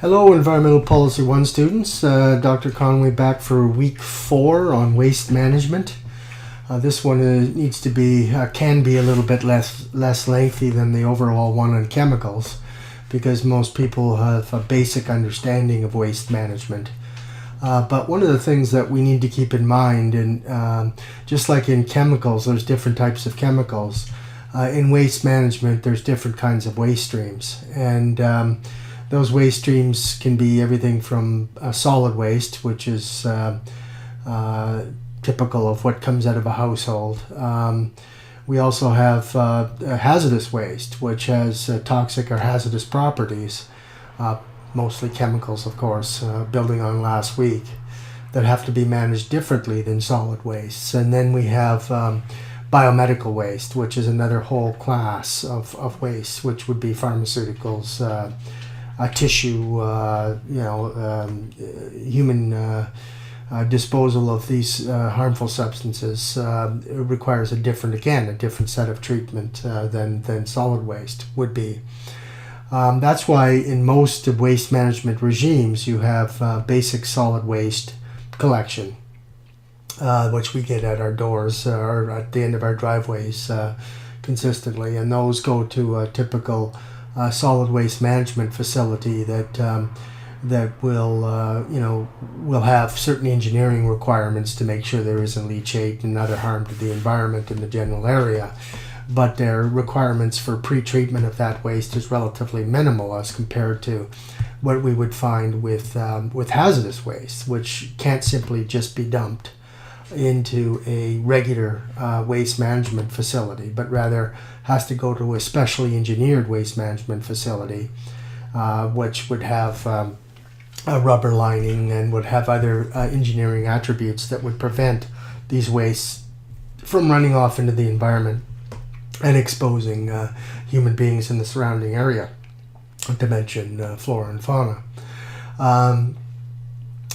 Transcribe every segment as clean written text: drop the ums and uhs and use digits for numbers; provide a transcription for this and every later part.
Hello, Environmental Policy 1 students. Dr. Conway back for week 4 on waste management. This one needs to be, can be a little bit less lengthy than the overall one on chemicals, because most people have a basic understanding of waste management. But one of the things that we need to keep in mind, and just like in chemicals, there's different types of chemicals. In waste management, there's different kinds of waste streams, and those waste streams can be everything from solid waste, which is typical of what comes out of a household. We also have hazardous waste, which has toxic or hazardous properties, mostly chemicals, of course, building on last week, that have to be managed differently than solid wastes. And then we have biomedical waste, which is another whole class of waste, which would be pharmaceuticals, tissue, human disposal of these harmful substances requires a different set of treatment than solid waste would be. That's why in most of waste management regimes you have basic solid waste collection, which we get at our doors or at the end of our driveways consistently, and those go to a typical solid waste management facility that will have certain engineering requirements to make sure there isn't leachate and other harm to the environment in the general area. But their requirements for pre-treatment of that waste is relatively minimal as compared to what we would find with hazardous waste, which can't simply just be dumped into a regular waste management facility, but rather has to go to a specially engineered waste management facility, which would have a rubber lining and would have other engineering attributes that would prevent these wastes from running off into the environment and exposing human beings in the surrounding area, not to mention flora and fauna.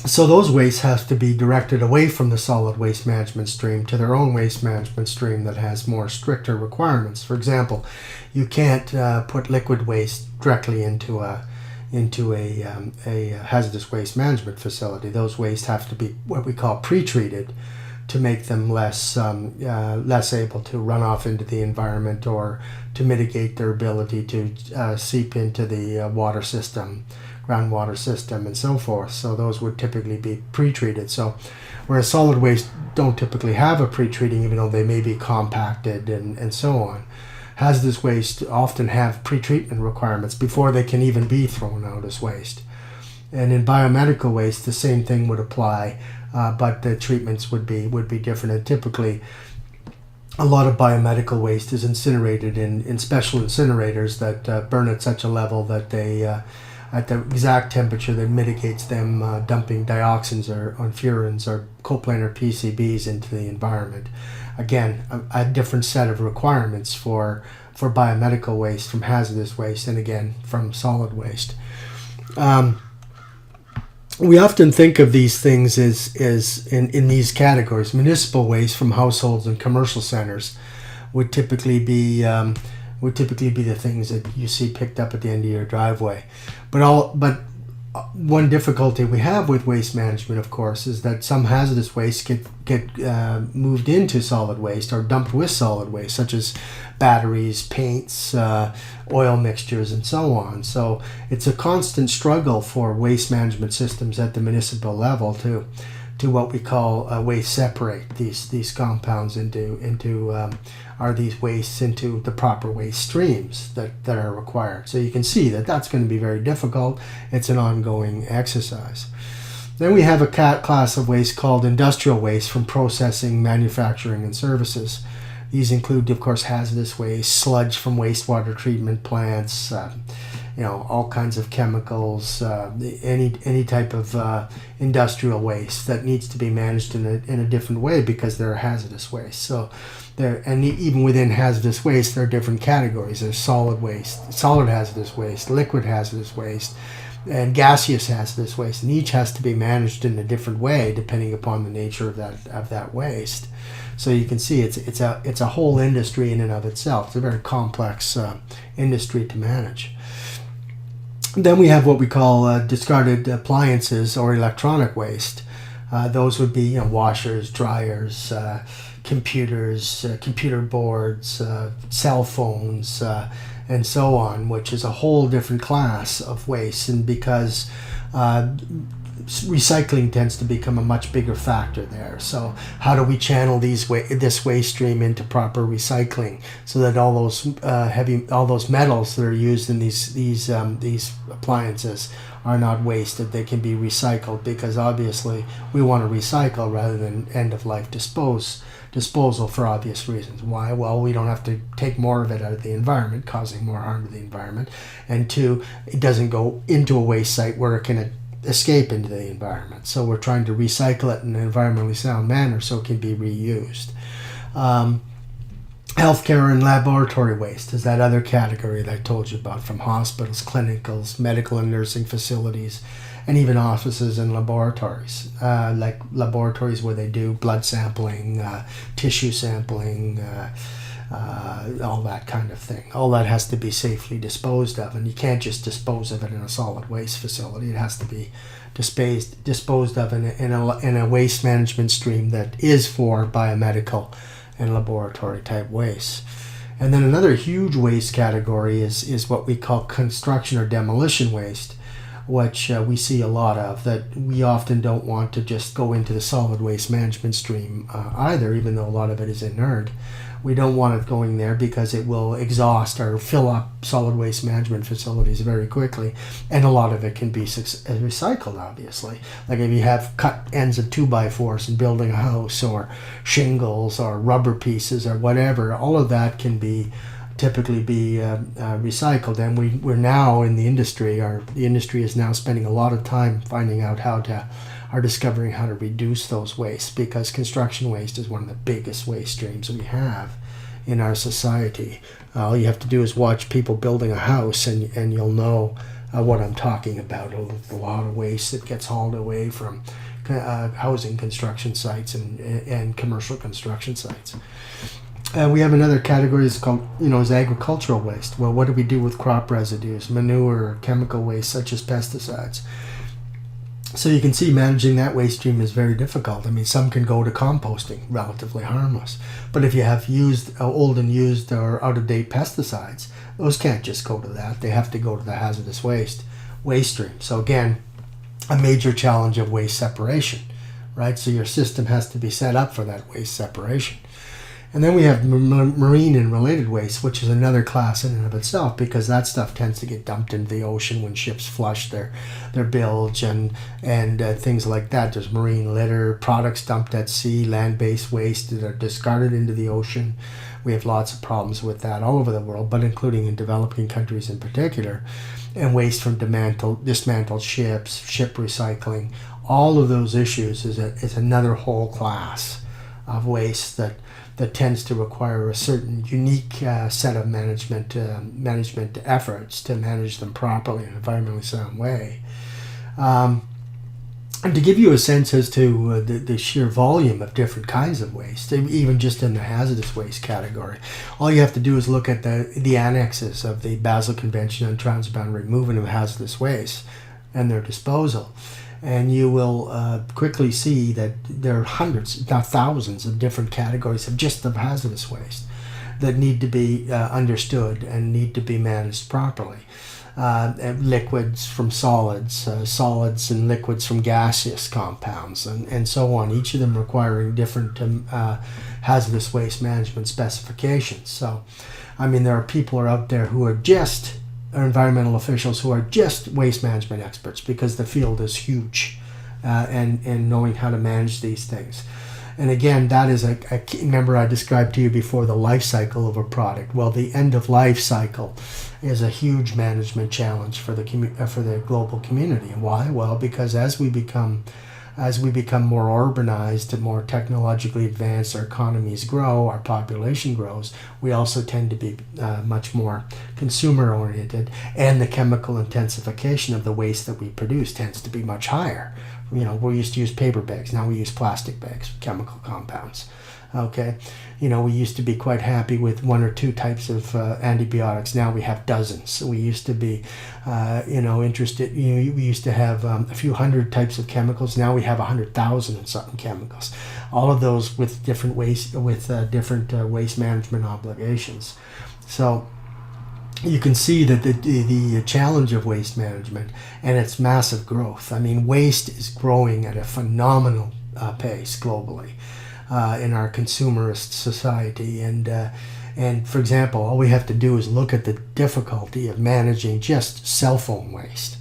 So those wastes have to be directed away from the solid waste management stream to their own waste management stream that has more stricter requirements. For example, you can't put liquid waste directly into a hazardous waste management facility. Those wastes have to be what we call pre-treated to make them less able to run off into the environment or to mitigate their ability to seep into the water system, groundwater system, and so forth. So those would typically be pre-treated. So whereas solid waste don't typically have a pre-treating, even though they may be compacted and so on. Hazardous waste often have pre-treatment requirements before they can even be thrown out as waste. And in biomedical waste, the same thing would apply, but the treatments would be different. And typically, a lot of biomedical waste is incinerated in special incinerators that burn at such a level that they, at the exact temperature that mitigates them dumping dioxins or furans or coplanar PCBs into the environment. Again, a different set of requirements for biomedical waste from hazardous waste, and again from solid waste. We often think of these things as in these categories. Municipal waste from households and commercial centers would typically be the things that you see picked up at the end of your driveway. But one difficulty we have with waste management, of course, is that some hazardous waste get moved into solid waste or dumped with solid waste, such as batteries, paints, oil mixtures, and so on. So it's a constant struggle for waste management systems at the municipal level to what we call waste separate these compounds into these wastes into the proper waste streams that are required. So you can see that that's going to be very difficult. It's an ongoing exercise. Then we have a class of waste called industrial waste from processing, manufacturing, and services. These include, of course, hazardous waste, sludge from wastewater treatment plants, all kinds of chemicals, any type of industrial waste that needs to be managed in a different way because they're hazardous waste. So even within hazardous waste, there are different categories. There's solid waste, solid hazardous waste, liquid hazardous waste, and gaseous hazardous waste, and each has to be managed in a different way depending upon the nature of that waste. So you can see it's a whole industry in and of itself. It's a very complex industry to manage. Then we have what we call discarded appliances or electronic waste. Those would be washers, dryers, computers, computer boards, cell phones, and so on, which is a whole different class of waste. And because recycling tends to become a much bigger factor there. So how do we channel this waste stream into proper recycling so that all those metals that are used in these appliances are not wasted? They can be recycled, because obviously we want to recycle rather than end of life disposal for obvious reasons. Why? Well, we don't have to take more of it out of the environment, causing more harm to the environment, and two, it doesn't go into a waste site where it can escape into the environment. So we're trying to recycle it in an environmentally sound manner so it can be reused. Healthcare and laboratory waste is that other category that I told you about, from hospitals, clinicals, medical and nursing facilities, and even offices and laboratories, like laboratories where they do blood sampling, tissue sampling, all that kind of thing. All that has to be safely disposed of, and you can't just dispose of it in a solid waste facility. It has to be disposed of in a waste management stream that is for biomedical and laboratory type waste. And then another huge waste category is what we call construction or demolition waste, which we see a lot of, that we often don't want to just go into the solid waste management stream either, even though a lot of it is inert. We don't want it going there because it will exhaust or fill up solid waste management facilities very quickly, and a lot of it can be recycled, obviously. Like if you have cut ends of 2x4s in building a house, or shingles or rubber pieces or whatever, all of that can typically be recycled. And we're now in the industry, the industry is now spending a lot of time finding out discovering how to reduce those wastes, because construction waste is one of the biggest waste streams we have in our society. All you have to do is watch people building a house, and you'll know what I'm talking about. A lot of waste that gets hauled away from housing construction sites and commercial construction sites. We have another category that's called, is agricultural waste. Well, what do we do with crop residues, manure, chemical waste such as pesticides? So you can see managing that waste stream is very difficult. I mean, some can go to composting, relatively harmless. But if you have old and used or out-of-date pesticides, those can't just go to that. They have to go to the hazardous waste stream. So again, a major challenge of waste separation, right? So your system has to be set up for that waste separation. And then we have marine and related waste, which is another class in and of itself, because that stuff tends to get dumped into the ocean when ships flush their bilge and things like that. There's marine litter, products dumped at sea, land-based waste that are discarded into the ocean. We have lots of problems with that all over the world, but including in developing countries in particular. And waste from dismantled ships, ship recycling. All of those issues is another whole class of waste that tends to require a certain unique set of management efforts to manage them properly in an environmentally sound way. And to give you a sense as to the sheer volume of different kinds of waste, even just in the hazardous waste category, all you have to do is look at the annexes of the Basel Convention on Transboundary Movement of Hazardous Waste and their disposal. And you will quickly see that there are hundreds, if not thousands, of different categories of hazardous waste that need to be understood and need to be managed properly. Liquids from solids, solids and liquids from gaseous compounds, and so on, each of them requiring different hazardous waste management specifications. So, I mean, there are people out there who are environmental officials who are just waste management experts, because the field is huge, and knowing how to manage these things. And again, that is remember I described to you before the life cycle of a product. Well, the end of life cycle is a huge management challenge for the global community. And why? Well, because as we become more urbanized and more technologically advanced, our economies grow, our population grows, we also tend to be much more consumer oriented, and the chemical intensification of the waste that we produce tends to be much higher. We used to use paper bags, now we use plastic bags, chemical compounds. Okay, we used to be quite happy with one or two types of antibiotics. Now we have dozens. We used to be, interested. We used to have a few hundred types of chemicals. Now we have 100,000 and something chemicals. All of those with different waste waste management obligations. So you can see that the challenge of waste management and its massive growth. I mean, waste is growing at a phenomenal pace globally. In our consumerist society, and for example, all we have to do is look at the difficulty of managing just cell phone waste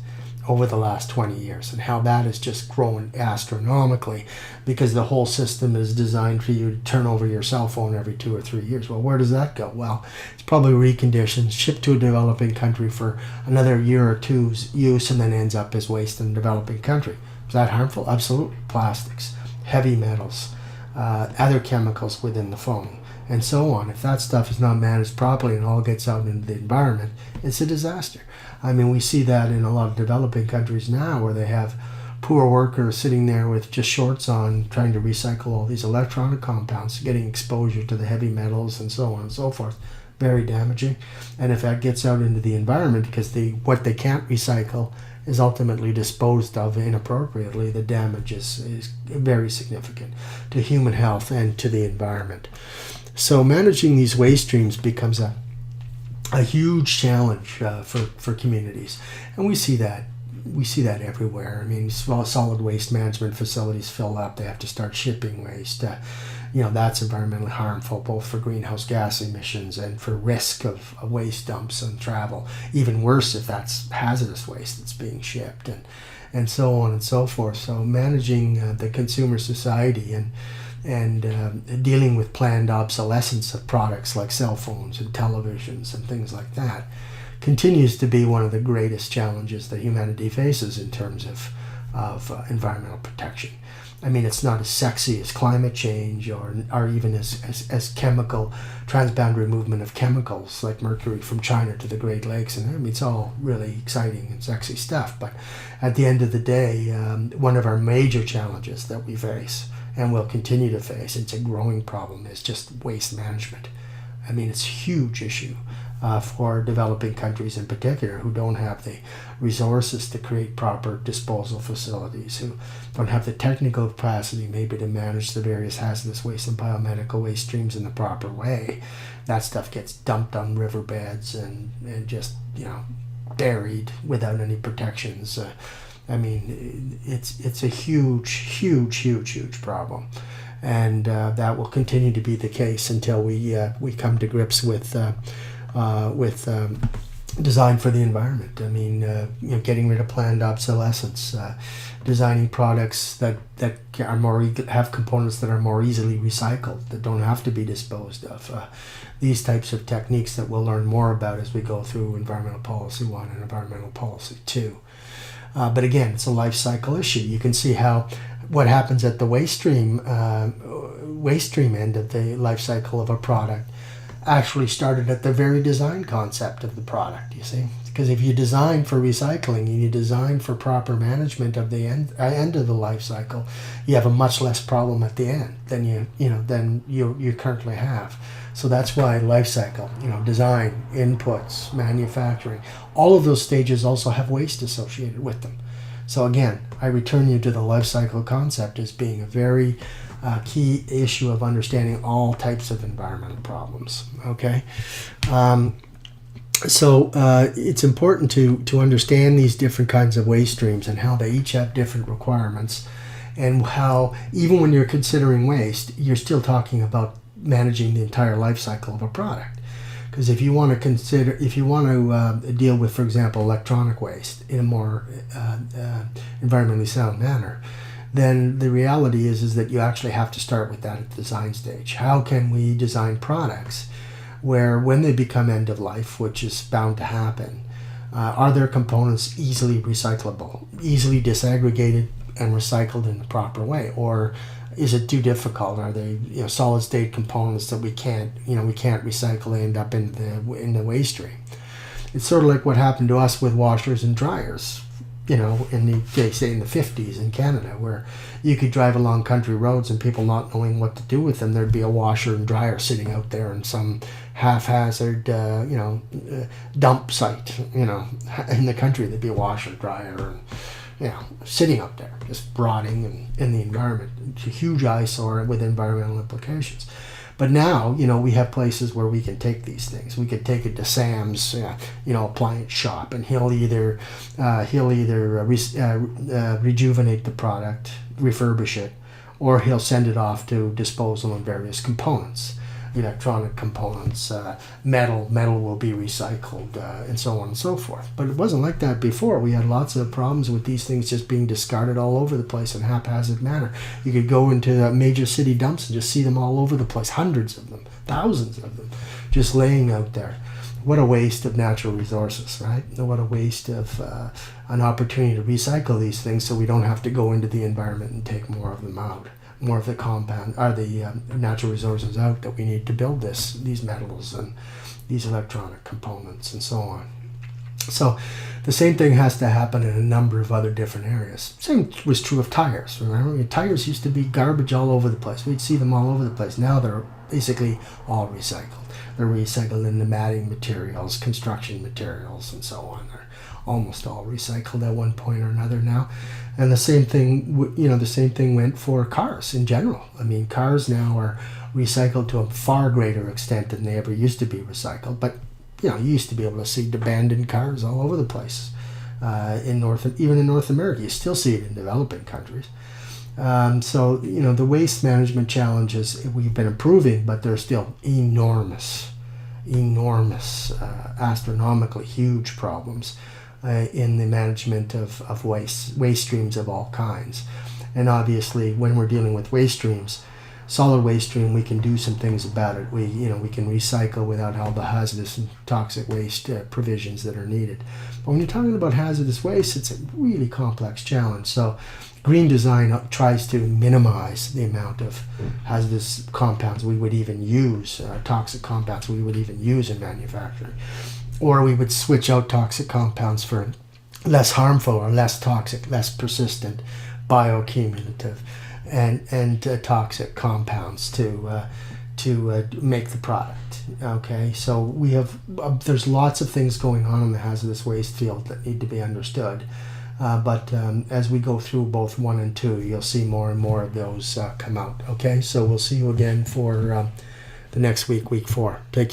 over the last 20 years and how that has just grown astronomically, because the whole system is designed for you to turn over your cell phone every 2 or 3 years. Well, where does that go? Well, it's probably reconditioned, shipped to a developing country for another year or two's use, and then ends up as waste in a developing country. Is that harmful? Absolutely. Plastics, heavy metals, other chemicals within the phone, and so on. If that stuff is not managed properly and all gets out into the environment, it's a disaster. I mean, we see that in a lot of developing countries now, where they have poor workers sitting there with just shorts on, trying to recycle all these electronic compounds, getting exposure to the heavy metals and so on and so forth. Very damaging. And if that gets out into the environment, because what they can't recycle is ultimately disposed of inappropriately, the damage is very significant to human health and to the environment. So managing these waste streams becomes a huge challenge for communities, and we see that everywhere. I mean, solid waste management facilities fill up; they have to start shipping waste. That's environmentally harmful, both for greenhouse gas emissions and for risk of waste dumps and travel. Even worse if that's hazardous waste that's being shipped, and so on and so forth. So managing the consumer society and dealing with planned obsolescence of products like cell phones and televisions and things like that continues to be one of the greatest challenges that humanity faces in terms of environmental protection. I mean, it's not as sexy as climate change or even as chemical transboundary movement of chemicals like mercury from China to the Great Lakes. And I mean, it's all really exciting and sexy stuff. But at the end of the day, one of our major challenges that we face and will continue to face, it's a growing problem, is just waste management. I mean, it's a huge issue for developing countries in particular, who don't have the resources to create proper disposal facilities, who don't have the technical capacity maybe to manage the various hazardous waste and biomedical waste streams in the proper way. That stuff gets dumped on riverbeds and just buried without any protections. I mean, it's a huge problem. And that will continue to be the case until we come to grips with design for the environment. I mean, getting rid of planned obsolescence, designing products that are have components that are more easily recycled, that don't have to be disposed of. These types of techniques that we'll learn more about as we go through Environmental Policy 1 and Environmental Policy 2. But again, it's a life cycle issue. You can see how what happens at the waste stream end of the life cycle of a product actually started at the very design concept of the product, you see. Because if you design for recycling and you design for proper management of the end of the life cycle, you have a much less problem at the end than you currently have. So that's why life cycle, design, inputs, manufacturing, all of those stages also have waste associated with them. So again, I return you to the life cycle concept as being a very key issue of understanding all types of environmental problems. Okay, so it's important to understand these different kinds of waste streams and how they each have different requirements, and how even when you're considering waste, you're still talking about managing the entire life cycle of a product. Because if you want to deal with, for example, electronic waste in a more environmentally sound manner, then the reality is that you actually have to start with that at the design stage. How can we design products where, when they become end of life, which is bound to happen, are their components easily recyclable, easily disaggregated and recycled in the proper way, or is it too difficult? Are they solid state components that we can't recycle, they end up in the waste stream? It's sort of like what happened to us with washers and dryers they say in the 50s in Canada, where you could drive along country roads and people not knowing what to do with them. There'd be a washer and dryer sitting out there in some haphazard, dump site, in the country. There'd be a washer, dryer, and sitting out there, just rotting in the environment. It's a huge eyesore with environmental implications. But now, we have places where we can take these things. We could take it to Sam's, appliance shop, and he'll either rejuvenate the product, refurbish it, or he'll send it off to disposal in various components, electronic components, metal will be recycled, and so on and so forth. But it wasn't like that before. We had lots of problems with these things just being discarded all over the place in a haphazard manner. You could go into the major city dumps and just see them all over the place, hundreds of them, thousands of them, just laying out there. What a waste of natural resources, right? What a waste of an opportunity to recycle these things so we don't have to go into the environment and take more of them out. More of the compound or the natural resources out that we need to build these metals and these electronic components and so on. So the same thing has to happen in a number of other different areas. Same was true of tires. Remember, tires used to be garbage all over the place. We'd see them all over the place. Now they're basically all recycled. They're recycled into matting materials, construction materials, and so on. They're almost all recycled at one point or another now. And the same thing went for cars in general. I mean, cars now are recycled to a far greater extent than they ever used to be recycled. But you used to be able to see abandoned cars all over the place. Even in North America, you still see it in developing countries. So the waste management challenges we've been improving, but they're still enormous, astronomically huge problems in the management of waste streams of all kinds. And obviously, when we're dealing with waste streams, solid waste stream, we can do some things about it. We can recycle without all the hazardous and toxic waste provisions that are needed. But when you're talking about hazardous waste, it's a really complex challenge. So green design tries to minimize the amount of hazardous compounds we would even use, toxic compounds we would even use in manufacturing. Or we would switch out toxic compounds for less harmful or less toxic, less persistent, bioaccumulative, and toxic compounds to make the product. Okay, so there's lots of things going on in the hazardous waste field that need to be understood. But as we go through both 1 and 2, you'll see more and more of those come out. Okay, so we'll see you again for the next week, week 4. Take care.